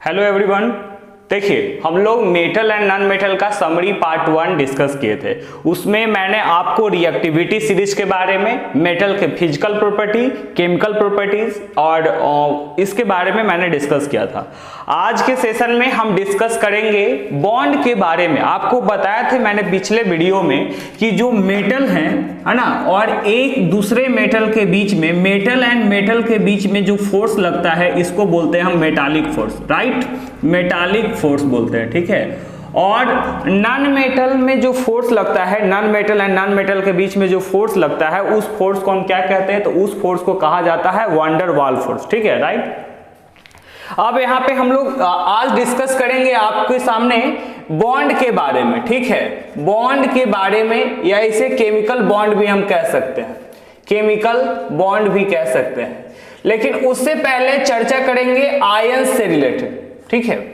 Hello everyone, देखिए हम लोग मेटल एंड नॉन मेटल का समरी पार्ट 1 डिस्कस किए थे। उसमें मैंने आपको रिएक्टिविटी सीरीज के बारे में, मेटल के फिजिकल प्रॉपर्टी, केमिकल प्रॉपर्टीज और इसके बारे में मैंने डिस्कस किया था। आज के सेशन में हम डिस्कस करेंगे बॉन्ड के बारे में। आपको बताया थे मैंने पिछले वीडियो में कि जो मेटल है ना, और एक दूसरे मेटल के बीच में, मेटल एंड मेटल के बीच में जो फोर्स लगता है इसको बोलते हैं हम metallic force, right. Metallic force बोलते हैं, ठीक है। और नॉन मेटल में जो फोर्स लगता है, non metal and non metal के बीच में जो फोर्स लगता है उस फोर्स को हम क्या कहते हैं, तो उस फोर्स को कहा जाता है वान डेर वाल फोर्स, ठीक है, राइट। अब यहाँ पे हम लोग आज डिस्कस करेंगे आपके सामने बॉन्ड के बारे में, ठीक है। बॉन्ड के बारे में, या इसे केमिकल बॉन्ड भी हम कह सकते हैं, केमिकल बॉन्ड भी कह सकते हैं। लेकिन उससे पहले चर्चा करेंगे आयंस से रिलेटेड, ठीक है।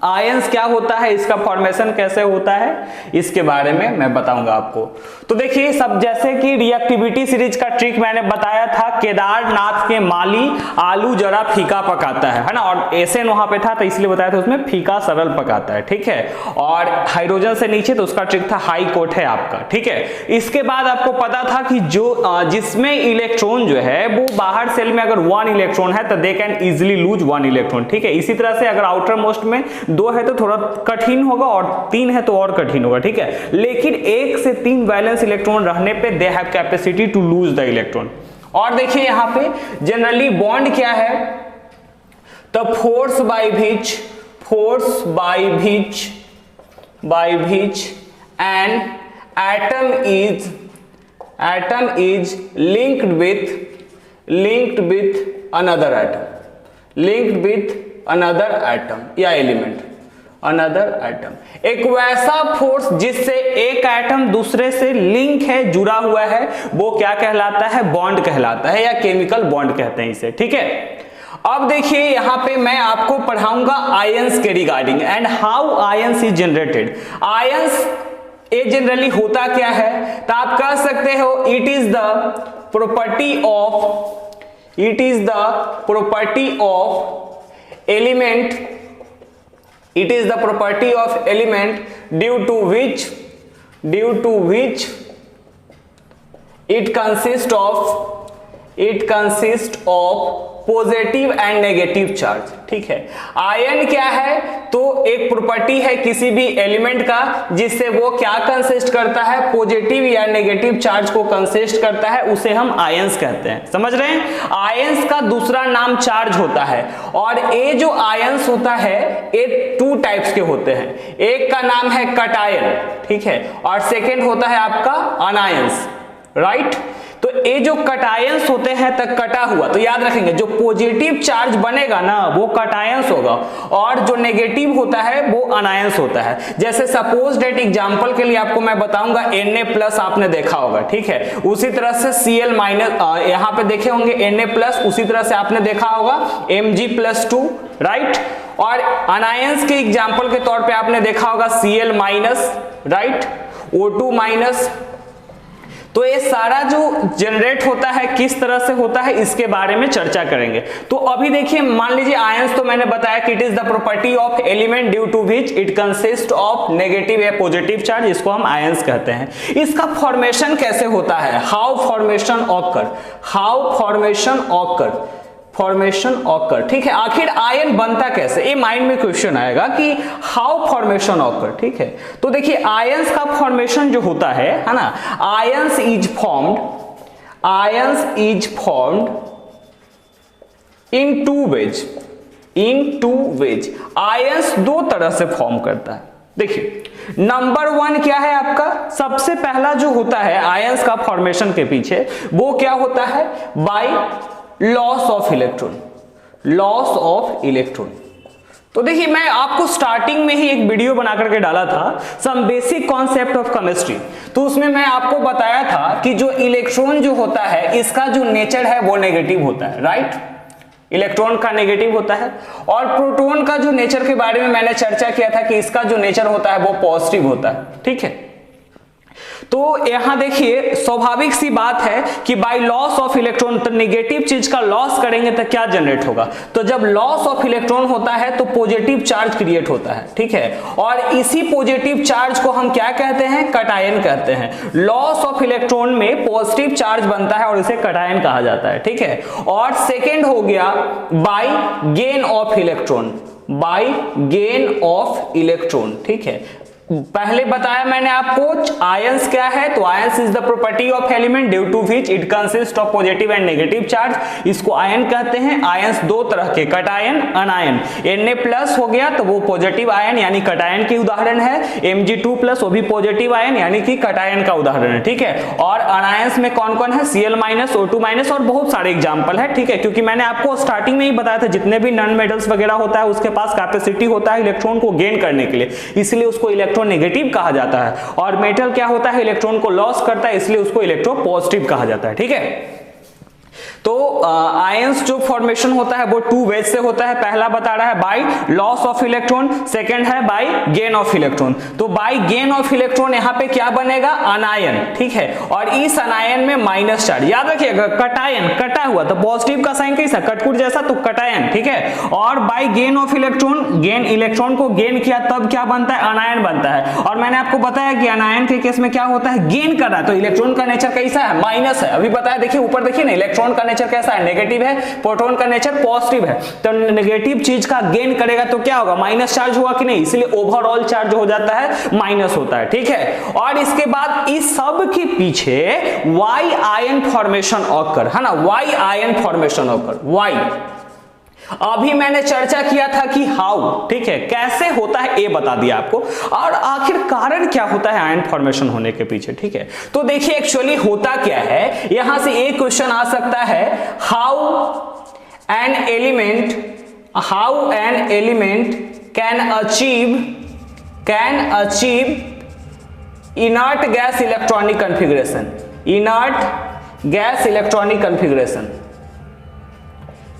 आयंस क्या होता है, इसका फॉर्मेशन कैसे होता है, इसके बारे में मैं बताऊंगा आपको। तो देखिए, सब जैसे कि रिएक्टिविटी सीरीज का ट्रिक मैंने बताया था, केदारनाथ के माली आलू जरा फीका पकाता है ना, और एसएन वहां पे था तो इसलिए बताया था उसमें फीका सरल पकाता है, ठीक है। और हाइड्रोजन से नीचे तो उसका ट्रिक था हाई कोट है आपका, ठीक है। इसके बाद आपको पता था कि जो जिसमें इलेक्ट्रॉन जो है वो बाहर सेल में अगर 1 इलेक्ट्रॉन है तो they can easily lose 1 electron, ठीक है। इसी तरह से अगर आउटर मोस्ट में 2 है तो थोड़ा कठिन होगा, और 3 है तो और कठिन होगा, ठीक है। लेकिन 1 से 3 वैलेंस इलेक्ट्रॉन रहने पे they have capacity to lose the electron. और देखिए यहाँ पे जनरली बॉन्ड क्या है, तो force by which an atom is linked with another atom या एलिमेंट, अनदर एटम। एक वैसा फोर्स जिससे एक एटम दूसरे से लिंक है, जुड़ा हुआ है, वो क्या कहलाता है, बॉन्ड कहलाता है, या केमिकल बॉन्ड कहते हैं इसे, ठीक है। अब देखिए यहां पे मैं आपको पढ़ाऊंगा आयंस के regarding and how ions is generated. Ions ये जनरली होता क्या है, तो आप कह सकते हो it is the property of element due to which it consists of positive and negative charge, ठीक है। आयन क्या है, तो एक प्रॉपर्टी है किसी भी एलिमेंट का जिससे वो क्या कंसिस्ट करता है, पॉजिटिव या नेगेटिव चार्ज को कंसिस्ट करता है, उसे हम आयंस कहते हैं। समझ रहे हैं, आयंस का दूसरा नाम चार्ज होता है। और ये जो आयंस होता है ये 2 टाइप्स के होते हैं। एक का नाम है कटायन, ठीक है, और सेकेंड होता है आपका अनायंस, राइट। तो ये जो कटायंस होते हैं तक कटा हुआ, तो याद रखेंगे जो पॉजिटिव चार्ज बनेगा ना वो कटायंस होगा, और जो नेगेटिव होता है वो अनायंस होता है। जैसे सपोज डेट एग्जांपल के लिए आपको मैं बताऊंगा Na+ आपने देखा होगा, ठीक है। उसी तरह से Cl- यहाँ पे देखे होंगे Na+, उसी तरह से आपने देखा होगा Mg+2, राइट। और अनायंस के एग्जाम्पल के तौर पर आपने देखा होगा Cl-, राइट, O2-। तो ये सारा जो जनरेट होता है किस तरह से होता है इसके बारे में चर्चा करेंगे। तो अभी देखिए, मान लीजिए आयंस, तो मैंने बताया कि it is the property of element due to which it consist of negative या पॉजिटिव चार्ज, इसको हम आयंस कहते हैं। इसका फॉर्मेशन कैसे होता है, हाउ फॉर्मेशन ऑकर, ठीक है। आखिर आयन बनता कैसे, ये माइंड में क्वेश्चन आएगा कि हाउ फॉर्मेशन ऑकर, ठीक है। तो देखिए आयंस का फॉर्मेशन जो होता है ना, ions is formed in two ways. Ions 2 तरह से फॉर्म करता है। देखिए नंबर 1 क्या है आपका, सबसे पहला जो होता है आयंस का फॉर्मेशन के पीछे, वो क्या होता है, बाय लॉस ऑफ इलेक्ट्रॉन। तो देखिए मैं आपको स्टार्टिंग में ही एक वीडियो बना करके डाला था, some basic concept of chemistry. तो उसमें मैं आपको बताया था कि जो इलेक्ट्रॉन जो होता है इसका जो नेचर है वो नेगेटिव होता है, राइट। इलेक्ट्रॉन का नेगेटिव होता है। और प्रोटॉन का जो नेचर के बारे में मैंने चर्चा किया था कि इसका जो नेचर होता है वो पॉजिटिव होता है, ठीक है। तो यहां देखिए स्वाभाविक सी बात है कि बाय लॉस ऑफ इलेक्ट्रॉन, तो नेगेटिव चीज का लॉस करेंगे तो क्या जनरेट होगा, तो जब लॉस ऑफ इलेक्ट्रॉन होता है तो पॉजिटिव चार्ज क्रिएट होता है, ठीक है, और इसी पॉजिटिव चार्ज को हम क्या कहते हैं, कटायन कहते हैं। लॉस ऑफ इलेक्ट्रॉन में पॉजिटिव चार्ज बनता है और इसे कटायन कहा जाता है, ठीक है। और सेकेंड हो गया by gain of electron, by gain of electron, ठीक है। पहले बताया मैंने आपको आयंस क्या है, तो ions is the property of element due to which it consist of positive and negative charge, इसको आयन कहते हैं। आयंस दो तरह के, कटायन अनायन। Na+ हो गया तो वो पॉजिटिव आयन यानी कटायन की उदाहरण है, Mg2+ वो भी पॉजिटिव आयन यानी कि कटायन का उदाहरण है, ठीक है। और अनायंस में कौन कौन है, Cl-, O2- और बहुत सारे एग्जाम्पल है, ठीक है, क्योंकि मैंने आपको स्टार्टिंग में ही बताया था जितने भी नॉन मेटल्स वगैरह होता है उसके पास कैपेसिटी होता है इलेक्ट्रॉन को गेन करने के लिए, इसलिए उसको इलेक्ट्रॉन नेगेटिव कहा जाता है। और मेटल क्या होता है, इलेक्ट्रॉन को लॉस करता है, इसलिए उसको इलेक्ट्रो पॉजिटिव कहा जाता है, ठीक है। तो आयंस जो फॉर्मेशन होता है वो टू वेज से होता है। पहला बता रहा है by loss of electron, second है बाय गेन ऑफ इलेक्ट्रॉन। तो बाय गेन ऑफ इलेक्ट्रॉन यहां पे क्या बनेगा, अनायन, ठीक है। और इस अनायन में माइनस चार्ज, याद रखिएगा कटायन, कटा हुआ तो पॉजिटिव का साइन कैसा, कटकुट जैसा, तो कटायन, ठीक है। और by gain of electron, gain electron को गेन किया तब क्या बनता है, अनायन बनता है। और मैंने आपको बताया कि अनायन के केस में क्या होता है, गेन कर रहा है, तो इलेक्ट्रॉन का नेचर कैसा है, माइनस है। अभी बताया, देखिए ऊपर देखिए ना, इलेक्ट्रॉन का नेचर कैसा है, नेगेटिव है, प्रोटॉन का नेचर पॉजिटिव है। तो नेगेटिव चीज का गेन करेगा तो क्या होगा, माइनस चार्ज होगा कि नहीं, इसलिए ओवरऑल चार्ज हो जाता है, माइनस होता है, ठीक है। और इसके बाद इस सब के पीछे वाई आयन फॉर्मेशन ऑकर, है ना, why ion formation occur, why. अभी मैंने चर्चा किया था कि हाउ, ठीक है, कैसे होता है ये बता दिया आपको, और आखिर कारण क्या होता है आयन फॉर्मेशन होने के पीछे, ठीक है। तो देखिए एक्चुअली होता क्या है, यहां से एक क्वेश्चन आ सकता है, how an element can achieve inert gas electronic configuration, inert gas electronic configuration,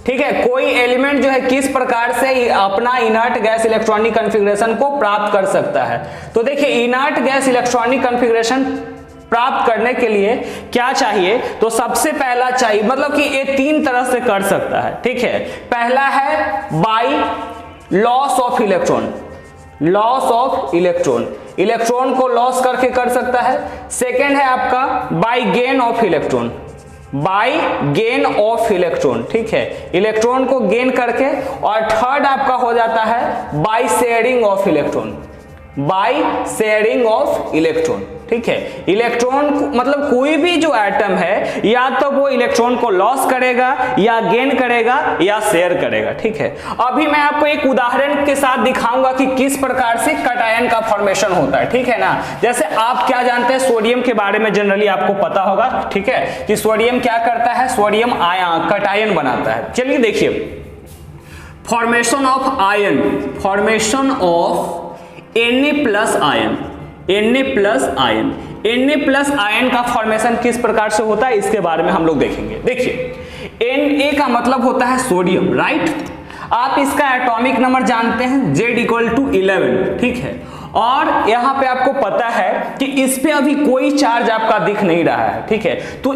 ठीक है। कोई एलिमेंट जो है किस प्रकार से अपना इनर्ट गैस इलेक्ट्रॉनिक कॉन्फ़िगरेशन को प्राप्त कर सकता है। तो देखिए इनर्ट गैस इलेक्ट्रॉनिक कॉन्फ़िगरेशन प्राप्त करने के लिए क्या चाहिए, तो सबसे पहला चाहिए, मतलब कि ये तीन तरह से कर सकता है, ठीक है। पहला है by loss of electron, loss of electron, electron को लॉस करके कर सकता है। सेकेंड है आपका by gain of electron, by gain of electron, ठीक है, इलेक्ट्रॉन को गेन करके। और थर्ड आपका हो जाता है by sharing of electron, by sharing of electron, ठीक है। इलेक्ट्रॉन मतलब कोई भी जो एटम है या तो वो इलेक्ट्रॉन को लॉस करेगा या गेन करेगा या शेयर करेगा, ठीक है। अभी मैं आपको एक उदाहरण के साथ दिखाऊंगा कि किस प्रकार से कटायन का फॉर्मेशन होता है, ठीक है ना। जैसे आप क्या जानते हैं, सोडियम के बारे में जनरली आपको पता होगा, ठीक है, कि सोडियम क्या करता है, सोडियम कटायन बनाता है। चलिए देखिए, formation of ion, formation of Na+ ion, Na+ ion का फॉर्मेशन किस प्रकार से होता है इसके बारे में हम लोग देखेंगे। देखिए Na का मतलब होता है सोडियम, राइट। आप इसका एटॉमिक नंबर जानते हैं Z=11, ठीक है। और यहां पे आपको पता है कि इस पे अभी कोई चार्ज आपका दिख नहीं रहा है, ठीक है। तो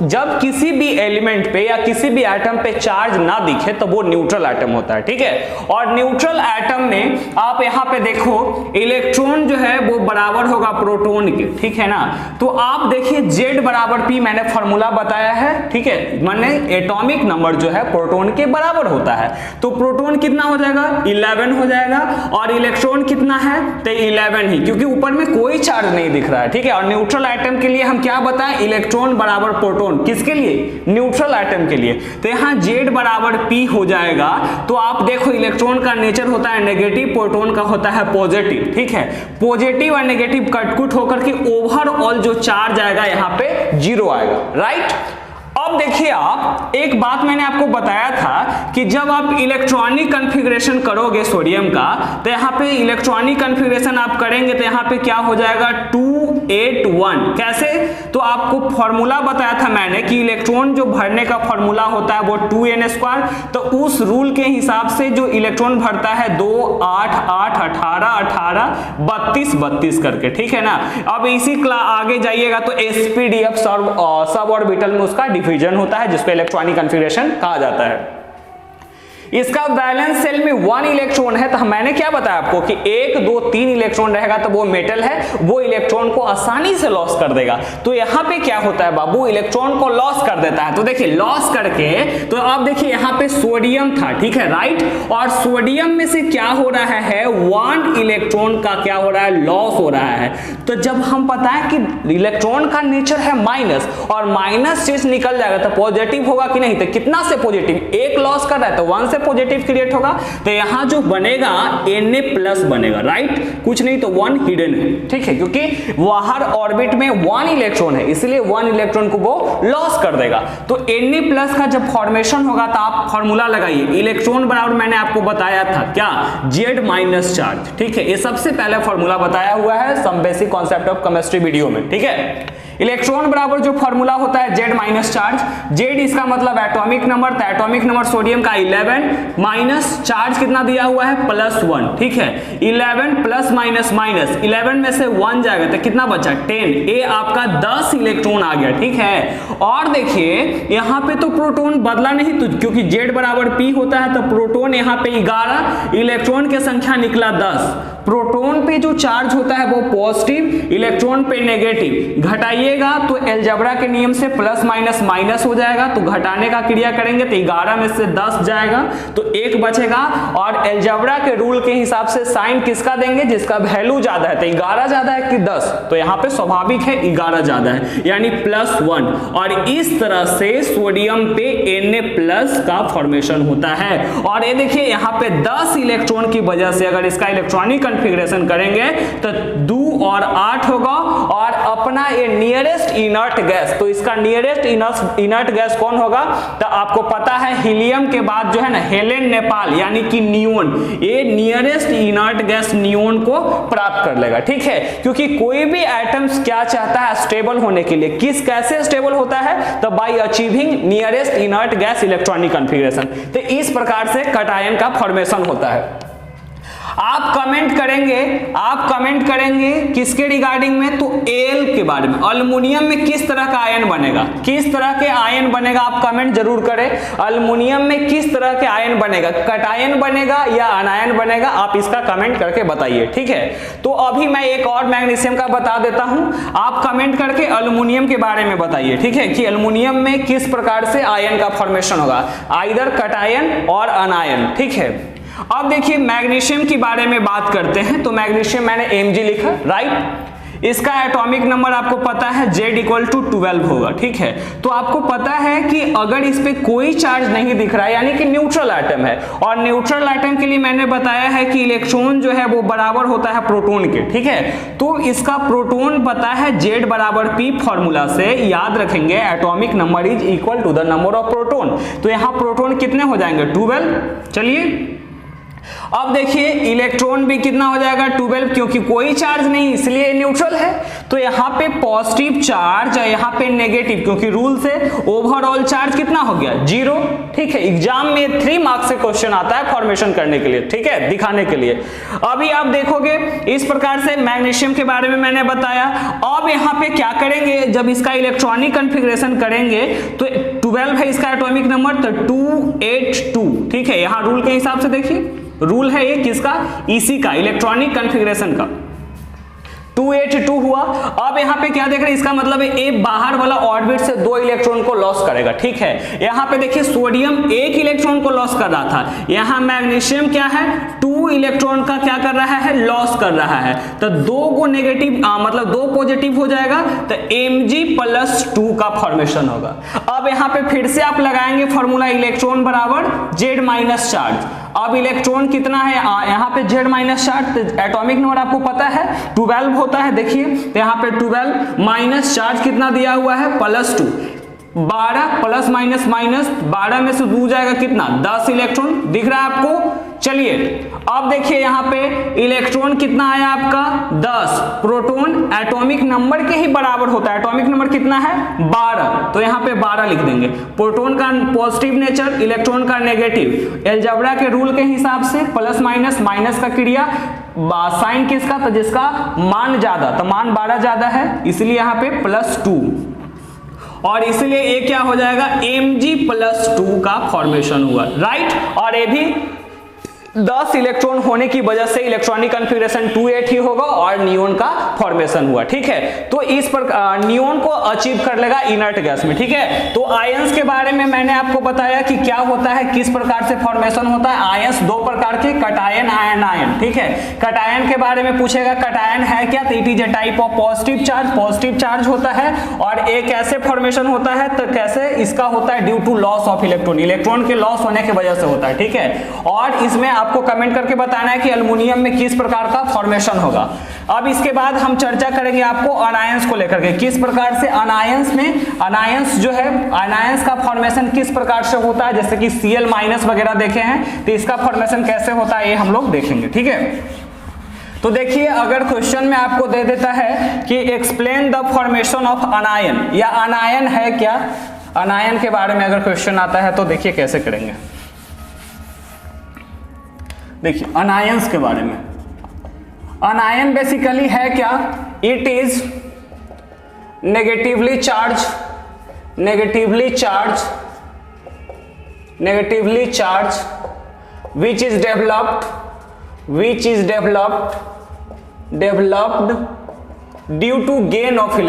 जब किसी भी एलिमेंट पे या किसी भी एटम पे चार्ज ना दिखे तो वो न्यूट्रल एटम होता है, ठीक है। और न्यूट्रल एटम में आप यहां पे देखो इलेक्ट्रॉन जो है वो बराबर होगा प्रोटॉन के, ठीक है ना। तो आप देखिए Z=P मैंने फॉर्मूला बताया है, ठीक है, माने एटॉमिक नंबर जो है प्रोटॉन के बराबर होता है। तो प्रोटॉन कितना हो जाएगा, 11 हो जाएगा, और इलेक्ट्रॉन कितना है, तो 11 ही, क्योंकि ऊपर में कोई चार्ज नहीं दिख रहा है, ठीक है। और न्यूट्रल एटम के लिए हम क्या बताएं, इलेक्ट्रॉन बराबर प्रोटॉन, किसके लिए, न्यूट्रल एटम के लिए। तो यहाँ Z=P हो जाएगा। तो आप देखो इलेक्ट्रॉन का नेचर होता है नेगेटिव, प्रोटॉन का होता है पॉजिटिव, ठीक है। पॉजिटिव और नेगेटिव कटकुट होकर के ओवरऑल जो चार्ज आएगा यहाँ पे 0 आएगा, राइट। अब देखिए आप, एक बात मैंने आपको बताया था कि जब आप इलेक्ट्रॉनिक कॉन्फ़िगरेशन करोगे सोडियम का, तो यहाँ पे इलेक्ट्रॉनिक कॉन्फ़िगरेशन आप करेंगे तो यहाँ पे क्या हो जाएगा, 2 281। कैसे? तो आपको फॉर्मूला बताया था मैंने कि इलेक्ट्रॉन जो भरने का फॉर्मूला होता है वो 2n², तो उस रूल के हिसाब से जो इलेक्ट्रॉन भरता है 2 8 8 18 18 32 32 करके, ठीक है ना। अब इसी आगे जाइएगा तो sp-df सब ऑर्बिटल में उसका डिवीजन होता है जिसको इलेक्ट्रॉनिक कॉन्फ़िगरेशन कहा जाता है। इसका वैलेंस सेल में 1 इलेक्ट्रॉन है, तो मैंने क्या बताया आपको कि 1 2 3 इलेक्ट्रॉन रहेगा तो वो मेटल है, वो इलेक्ट्रॉन को आसानी से लॉस कर देगा। तो यहाँ पे क्या होता है बाबू, इलेक्ट्रॉन को लॉस कर देता है। तो देखिए लॉस करके, तो अब देखिए यहाँ पे सोडियम था, ठीक है, राइट, और सोडियम में से क्या हो रहा है, 1 इलेक्ट्रॉन का क्या हो रहा है, लॉस हो रहा है। तो जब हम पता है कि इलेक्ट्रॉन का नेचर है माइनस, और माइनस चीज निकल जाएगा तो पॉजिटिव होगा कि नहीं, तो कितना से पॉजिटिव, 1 लॉस कर रहा है तो 1 से पॉजिटिव क्रिएट होगा, तो यहां जो बनेगा Na+ बनेगा, राइट, कुछ नहीं तो 1 हिडन है, ठीक है, क्योंकि बाहर ऑर्बिट में 1 इलेक्ट्रॉन है, इसलिए 1 इलेक्ट्रॉन को वो लॉस कर देगा। तो Na+ का जब फॉर्मेशन होगा तो आप फॉर्मूला लगाइए, इलेक्ट्रॉन बराबर मैंने आपको बताया था क्या, Z- चार्ज, ठीक है, ये सबसे पहले फॉर्मूला बताया हुआ है some basic concept of chemistry video में, ठीक है। इलेक्ट्रॉन बराबर जो फॉर्मूला होता है Z- चार्ज, Z इसका मतलब एटॉमिक नंबर, तो एटॉमिक नंबर सोडियम का 11 माइनस चार्ज कितना दिया हुआ है, +1, ठीक है, 11 प्लस माइनस माइनस 11 में से 1 जाएगा तो कितना बचा, 10, ये आपका 10 इलेक्ट्रॉन आ गया, ठीक है। और देखिए यहाँ पे तो प्रोटॉन बदला नहीं, तो क्योंकि Z बराबर P होता है तो प्रोटॉन यहाँ पे 11, इलेक्ट्रॉन की संख्या निकला 10। प्रोटॉन पे जो चार्ज होता है वो पॉजिटिव, इलेक्ट्रॉन पे नेगेटिव, घटाइएगा तो अलजेब्रा के नियम से प्लस माइनस माइनस हो जाएगा, तो घटाने का क्रिया करेंगे तो 11 में से 10 जाएगा तो 1 बचेगा, और अलजेब्रा के रूल के हिसाब से साइन किसका देंगे, जिसका वैल्यू ज्यादा है, तो 11 ज्यादा है कि 10, तो यहाँ पे स्वाभाविक है 11 ज्यादा है, यानी +1, और इस तरह से सोडियम पे Na+ का फॉर्मेशन होता है। और ये देखिए यहाँ पे 10 इलेक्ट्रॉन की वजह से अगर इसका इलेक्ट्रॉनिक कॉन्फ़िगरेशन करेंगे तो 2 और 8 होगा, और अपना ये नियरेस्ट इनर्ट गैस, तो इसका नियरेस्ट इनर्ट गैस कौन होगा, तो आपको पता है हीलियम के बाद जो है ना हेलेन नेपाल यानी कि नियोन, ये नियरेस्ट इनर्ट गैस नियोन को प्राप्त कर लेगा, ठीक है, क्योंकि कोई भी एटम्स क्या चाहता है, स्टेबल होने के लिए, कैसे स्टेबल होता है, तो bye achieving nearest inert gas electronic configuration. तो इस प्रकार से कटायन का फॉर्मेशन होता है। आप कमेंट करेंगे किसके रिगार्डिंग में, तो एल के बारे में, अल्युमिनियम में किस तरह का आयन बनेगा, किस तरह के आयन बनेगा, आप कमेंट जरूर करें, अल्युमिनियम में किस तरह के आयन बनेगा, कटायन बनेगा या अनायन बनेगा, आप इसका कमेंट करके बताइए, ठीक है। तो अभी मैं एक और मैग्नीशियम का बता देता हूं, आप कमेंट करके अल्युमिनियम के बारे में बताइए, ठीक है, कि अल्युमिनियम में किस प्रकार से आयन का फॉर्मेशन होगा, आइदर कटायन और अनायन, ठीक है। अब देखिए मैग्नीशियम के बारे में बात करते हैं, तो मैग्नीशियम मैंने Mg लिखा, राइट, इसका एटॉमिक नंबर आपको पता है Z=12 होगा, ठीक है। तो आपको पता है कि अगर इस पे कोई चार्ज नहीं दिख रहा है यानी कि न्यूट्रल एटम है, और न्यूट्रल एटम के लिए मैंने बताया है कि इलेक्ट्रॉन जो है वो बराबर होता है प्रोटॉन के, ठीक है। तो इसका प्रोटॉन पता है Z=P फॉर्मूला से, याद रखेंगे atomic number = the number of proton, तो यहाँ प्रोटॉन कितने हो जाएंगे, 12। चलिए अब देखिए इलेक्ट्रॉन भी कितना हो जाएगा, 12, क्योंकि कोई चार्ज नहीं इसलिए न्यूट्रल है, तो यहाँ पे पॉजिटिव चार्ज और यहाँ पे नेगेटिव, क्योंकि रूल से ओवरऑल चार्ज कितना हो गया, 0, ठीक है। एग्जाम में 3 मार्क्स से क्वेश्चन आता है फॉर्मेशन करने के लिए, ठीक है, दिखाने के लिए। अभी आप देखोगे इस प्रकार से मैग्नीशियम के बारे में मैंने बताया। अब यहाँ पे क्या करेंगे, जब इसका इलेक्ट्रॉनिक कॉन्फ़िगरेशन करेंगे तो 12 है इसका एटॉमिक नंबर, तो 282, ठीक है, यहाँ रूल के हिसाब से देखिए, रूल है ये किसका, इसी का, इलेक्ट्रॉनिक कॉन्फ़िगरेशन का, 282 हुआ। अब यहाँ पे क्या देख रहे हैं, इसका मतलब है ए बाहर वाला ऑर्बिट से 2 इलेक्ट्रॉन को लॉस करेगा, ठीक है। यहाँ पे देखिए सोडियम 1 इलेक्ट्रॉन को लॉस कर रहा था, यहाँ मैग्नीशियम क्या है, 2 इलेक्ट्रॉन का क्या कर रहा है, लॉस कर रहा है, तो 2 को नेगेटिव मतलब 2 पॉजिटिव हो जाएगा, तो Mg+2 का फॉर्मेशन होगा। अब यहाँ पे फिर से आप लगाएंगे फॉर्मूला, इलेक्ट्रॉन बराबर Z- चार्ज। अब इलेक्ट्रॉन कितना है, यहाँ पे Z- चार्ज, एटॉमिक नंबर आपको पता है 12 होता है, देखिए तो यहाँ पे 12 माइनस चार्ज कितना दिया हुआ है, +2, 12 प्लस माइनस माइनस 12 में से 2 जाएगा कितना, 10 इलेक्ट्रॉन, दिख रहा है आपको। चलिए अब देखिए यहाँ पे इलेक्ट्रॉन कितना आया आपका 10, प्रोटॉन एटॉमिक नंबर के ही बराबर होता है, एटॉमिक नंबर कितना है 12, तो यहाँ पे 12 लिख देंगे। प्रोटॉन का पॉजिटिव नेचर, इलेक्ट्रॉन का नेगेटिव, अलजेब्रा के रूल के हिसाब से प्लस माइनस, माइनस का क्रिया साइन किसका, तो जिसका मान ज्यादा, तो मान 12 ज्यादा है इसलिए यहाँ पे +2, और इसलिए ये क्या हो जाएगा Mg+2 का फॉर्मेशन हुआ, राइट। और ये भी 10 इलेक्ट्रॉन होने की वजह से इलेक्ट्रॉनिक कॉन्फ़िगरेशन 2s ही होगा और नियोन का फॉर्मेशन हुआ, ठीक है। तो इस पर नियोन को अचीव कर लेगा इनर्ट गैस में, ठीक है। तो आयंस के बारे में मैंने आपको बताया कि क्या होता है, किस प्रकार से फॉर्मेशन होता है। आयंस दो प्रकार के, कटायन, आयन, ठीक है। कटायन के बारे में पूछेगा, कटायन है क्या, तो it is a type of positive charge होता है, और एक कैसे फॉर्मेशन होता है, तो कैसे इसका होता है due to loss of electron, electron के लॉस होने की वजह से होता है, ठीक है। और इसमें आपको कमेंट करके बताना है कि एल्युमिनियम में किस प्रकार का फॉर्मेशन होगा। अब इसके बाद हम चर्चा करेंगे आपको अनायंस को लेकर के, किस प्रकार से अनायंस में, अनायंस जो है, अनायंस का फॉर्मेशन किस प्रकार से होता है, जैसे कि Cl- वगैरह देखे हैं, तो इसका फॉर्मेशन कैसे होता है ये हम लोग देखेंगे, ठीक है। तो देखिए अगर क्वेश्चन में आपको दे देता है कि एक्सप्लेन द फॉर्मेशन ऑफ अनायन, या अनायन है क्या, अनायन के बारे में अगर क्वेश्चन आता है तो देखिए कैसे करेंगे। देखिए अनायंस के बारे में, अनायन बेसिकली है क्या, it is negatively charge which is developed due to gain of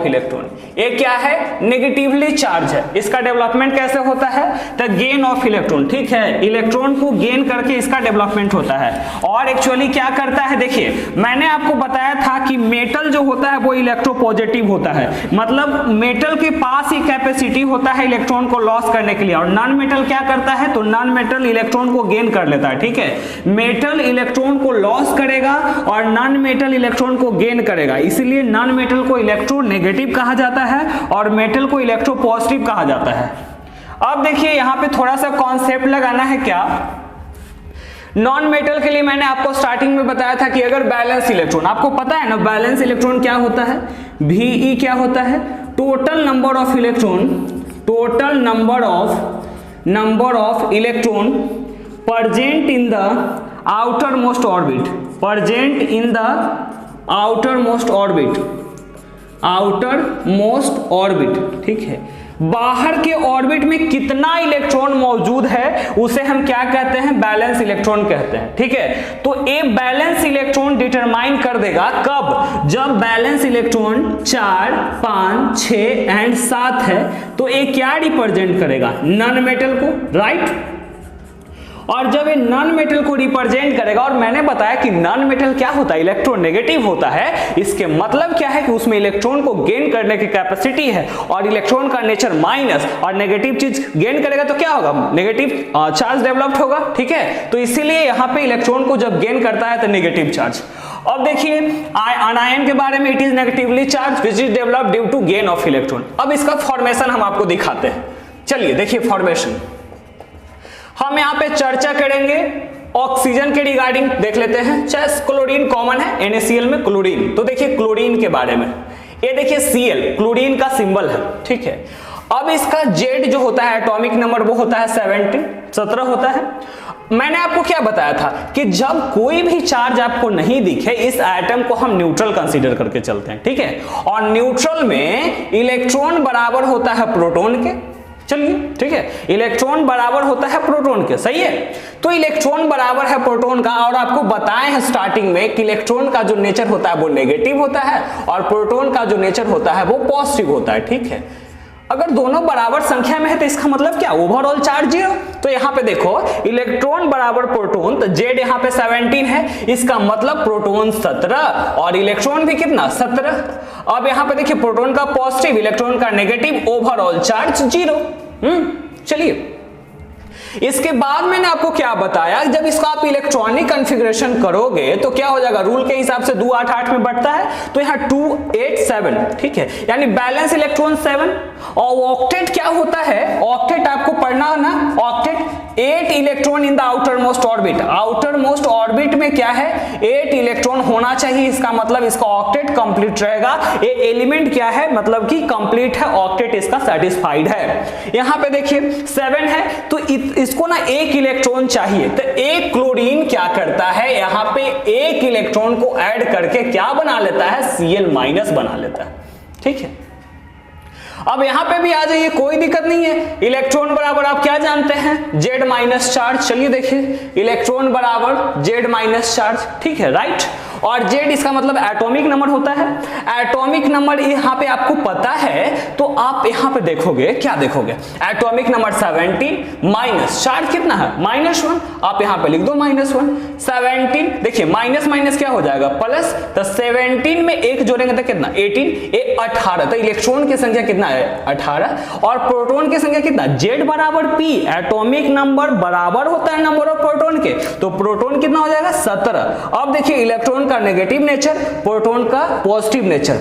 electron, ये क्या है, नेगेटिवली चार्ज है, इसका डेवलपमेंट कैसे होता है, द गेन ऑफ इलेक्ट्रॉन, ठीक है। इलेक्ट्रॉन को गेन करके इसका डेवलपमेंट होता है, और एक्चुअली क्या करता है, देखिए मैंने आपको बताया था कि मेटल जो होता है वो इलेक्ट्रोपॉजिटिव होता है, मतलब मेटल के पास ही कैपेसिटी होता है इलेक्ट्रॉन को लॉस करने के लिए, और नॉन मेटल क्या करता है, तो नॉन मेटल इलेक्ट्रॉन को गेन कर लेता है, ठीक है। मेटल इलेक्ट्रॉन को लॉस करेगा और नॉन मेटल इलेक्ट्रॉन को गेन करेगा, इसलिए नॉन मेटल को इलेक्ट्रोनेगेटिव कहा जाता है और मेटल को इलेक्ट्रोपॉजिटिव कहा जाता है। अब देखिए यहां पे थोड़ा सा कॉन्सेप्ट लगाना है, क्या नॉन मेटल के लिए मैंने आपको स्टार्टिंग में बताया था कि अगर बैलेंस इलेक्ट्रॉन, आपको पता है ना बैलेंस इलेक्ट्रॉन क्या होता है, VE क्या होता है, total number of electron present in the outer most orbit, ठीक है। बाहर के ऑर्बिट में कितना इलेक्ट्रॉन मौजूद है उसे हम क्या कहते हैं, बैलेंस इलेक्ट्रॉन कहते हैं, ठीक है। तो ये बैलेंस इलेक्ट्रॉन डिटरमाइन कर देगा कब, जब बैलेंस इलेक्ट्रॉन 4, 5, 6 एंड 7 है, तो ये क्या रिप्रेजेंट करेगा, नॉन मेटल को, राइट। और जब ये नॉन मेटल को रिप्रेजेंट करेगा, और मैंने बताया कि नॉन मेटल क्या होता है, इलेक्ट्रोनेगेटिव होता है, इसके मतलब क्या है कि उसमें इलेक्ट्रॉन को गेन करने की कैपेसिटी है, और इलेक्ट्रॉन का नेचर माइनस, और नेगेटिव चीज गेन करेगा तो क्या होगा, नेगेटिव चार्ज डेवलप्ड होगा, ठीक है। तो इसीलिए यहाँ पे इलेक्ट्रॉन को जब गेन करता है तो नेगेटिव चार्ज। अब देखिए अनायन के बारे में, it is negatively charge which is developed due to gain of electron. अब इसका फॉर्मेशन हम आपको दिखाते हैं, चलिए देखिए फॉर्मेशन। हम यहाँ पे चर्चा करेंगे ऑक्सीजन के रिगार्डिंग, देख लेते हैं, चाहे क्लोरीन कॉमन है NaCl में क्लोरीन, तो देखिए क्लोरीन के बारे में, ये देखिए Cl क्लोरीन का सिंबल है, ठीक है। अब इसका Z जो होता है एटॉमिक नंबर वो होता है 17 होता है। मैंने आपको क्या बताया था कि जब कोई भी चार्ज आपको नहीं दिखे, इस एटम को हम न्यूट्रल कंसीडर करके चलते हैं, ठीक है। और न्यूट्रल में इलेक्ट्रॉन बराबर होता है प्रोटॉन के, चलिए ठीक है, इलेक्ट्रॉन बराबर होता है प्रोटॉन के, सही है। तो इलेक्ट्रॉन बराबर है प्रोटॉन का, और आपको बताए हैं स्टार्टिंग में कि इलेक्ट्रॉन का जो नेचर होता है वो नेगेटिव होता है और प्रोटॉन का जो नेचर होता है वो पॉजिटिव होता है, ठीक है। अगर दोनों बराबर संख्या में है तो इसका मतलब क्या, ओवरऑल चार्ज 0। तो यहाँ पे देखो इलेक्ट्रॉन बराबर प्रोटॉन, तो Z यहाँ पे 17 है, इसका मतलब प्रोटॉन 17 और इलेक्ट्रॉन भी कितना 17। अब यहाँ पे देखिए प्रोटॉन का पॉजिटिव, इलेक्ट्रॉन का नेगेटिव, ओवरऑल चार्ज 0। चलिए इसके बाद मैंने आपको क्या बताया, जब इसका आप इलेक्ट्रॉनिक कॉन्फ़िगरेशन करोगे तो क्या हो जाएगा, रूल के हिसाब से 2 8 8 में बढ़ता है, तो यहाँ 2 8 7, ठीक है, यानी बैलेंस इलेक्ट्रॉन 7 और ऑक्टेट क्या होता है, ऑक्टेट आपको पढ़ना है ना, octet 8 electron in the outer most orbit. Outer most orbit में क्या है, 8 इलेक्ट्रॉन होना चाहिए, इसका मतलब इसका ऑक्टेट कंप्लीट रहेगा। ये एलिमेंट क्या है, मतलब कि कंप्लीट है, ऑक्टेट इसका सेटिस्फाइड है। यहां पे देखिए 7 है तो इसको ना 1 इलेक्ट्रॉन चाहिए, तो एक क्लोरीन क्या करता है, यहां पे 1 इलेक्ट्रॉन को ऐड करके क्या बना लेता है, Cl- बना लेता है। ठीक है, अब यहां पे भी आ जाइए, कोई दिक्कत नहीं है। इलेक्ट्रॉन बराबर आप क्या जानते हैं, Z- चार्ज। चलिए देखिए, इलेक्ट्रॉन बराबर Z- चार्ज, ठीक है, राइट। और Z इसका मतलब एटॉमिक नंबर होता है। एटॉमिक नंबर यहाँ पे आपको पता है तो आप यहाँ पे देखोगे, क्या देखोगे, एटॉमिक नंबर 17 माइनस चार्ज कितना है, -1, आप यहाँ पे लिख दो -1। 17 देखिए माइनस माइनस क्या हो जाएगा, प्लस, तो 17 में 1 जोड़ेंगे तो कितना, 18, ये 18, तो इलेक्ट्रॉन की संख्या कितना है, 18। और प्रोटॉन की संख्या कितना, Z बराबर P, एटॉमिक नंबर बराबर होता है नंबर ऑफ प्रोटॉन के, तो प्रोटॉन कितना हो जाएगा, 17। अब देखिए इलेक्ट्रॉन का नेगेटिव नेचर, प्रोटॉन का पॉजिटिव नेचर,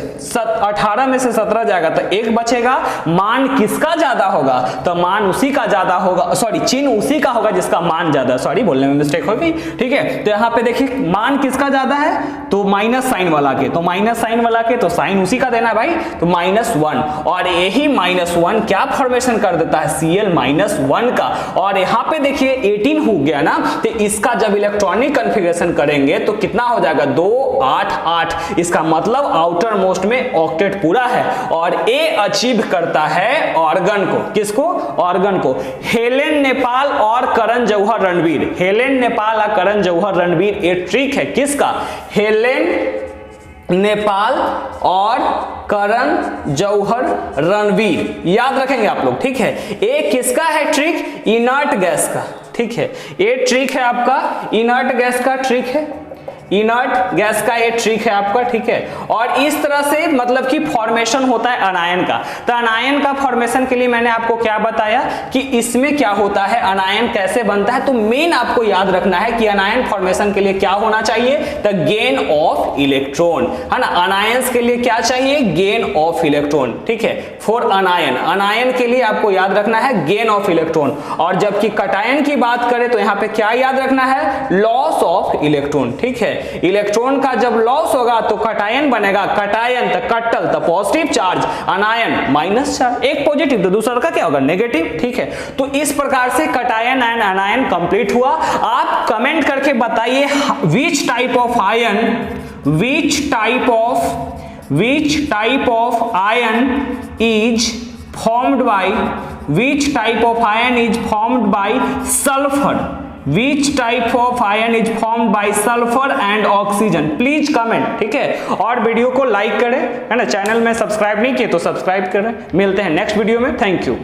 18 में से 17 जाएगा तो 1 बचेगा। मान किसका ज्यादा होगा, तो मान उसी का ज्यादा होगा, सॉरी चिन्ह उसी का होगा जिसका मान ज्यादा, सॉरी बोलने में मिस्टेक हो गई, ठीक है। तो यहाँ पे देखिए मान किसका ज्यादा है, तो माइनस साइन वाला के, तो माइनस साइन वाला के, तो साइन उसी का देना है भाई, तो -1। और यही -1 क्या फॉर्मेशन कर देता है, Cl- का। और यहाँ पे देखिए 18 हो गया ना, तो इसका जब इलेक्ट्रॉनिक कॉन्फ़िगरेशन करेंगे तो कितना हो जाएगा, 2 8 8। इसका मतलब आउटर मोस्ट में ऑक्टेट पूरा है। और ए अचीव करता है ऑर्गन को, किसको, ऑर्गन को। हेलेन नेपाल और करण जौहर रणवीर, हेलेन नेपाल और करण जौहर रणवीर, ये ट्रिक है किसका, हेलेन नेपाल और करण जौहर रणवीर, याद रखेंगे आप लोग, ठीक है। ये किसका है ट्रिक, इनर्ट गैस का, ठीक है। ये ट्रिक है आपका इनर्ट गैस का, ट्रिक है इनर्ट गैस का, ये ट्रिक है आपका, ठीक है। और इस तरह से मतलब कि फॉर्मेशन होता है अनायन का। तो अनायन का फॉर्मेशन के लिए मैंने आपको क्या बताया कि इसमें क्या होता है, अनायन कैसे बनता है। तो मेन आपको याद रखना है कि अनायन फॉर्मेशन के लिए क्या होना चाहिए, द गेन ऑफ इलेक्ट्रॉन, है ना। अनायंस के लिए क्या चाहिए, गेन ऑफ इलेक्ट्रॉन, ठीक है। फॉर अनायन, अनायन के लिए आपको याद रखना है गेन ऑफ इलेक्ट्रॉन। और जबकि कटायन की बात करें तो यहाँ पे क्या याद रखना है, लॉस ऑफ इलेक्ट्रॉन, ठीक है। इलेक्ट्रॉन का जब लॉस होगा तो कटायन बनेगा, कटायन तो कटल तो पॉजिटिव चार्ज, अनायन माइनस चार्ज, एक पॉजिटिव तो दूसरा का क्या होगा, नेगेटिव, ठीक है। तो इस प्रकार से कटायन एंड अनायन कंप्लीट हुआ। आप कमेंट करके बताइए which type of ion, which type of ion is formed by, which type of ion is formed by sulfur, which type of ion is formed by sulfur and oxygen, please comment, ठीक है। और video को like करें, है ना, channel में subscribe नहीं किए तो सब्सक्राइब करें। मिलते हैं नेक्स्ट वीडियो में, थैंक यू।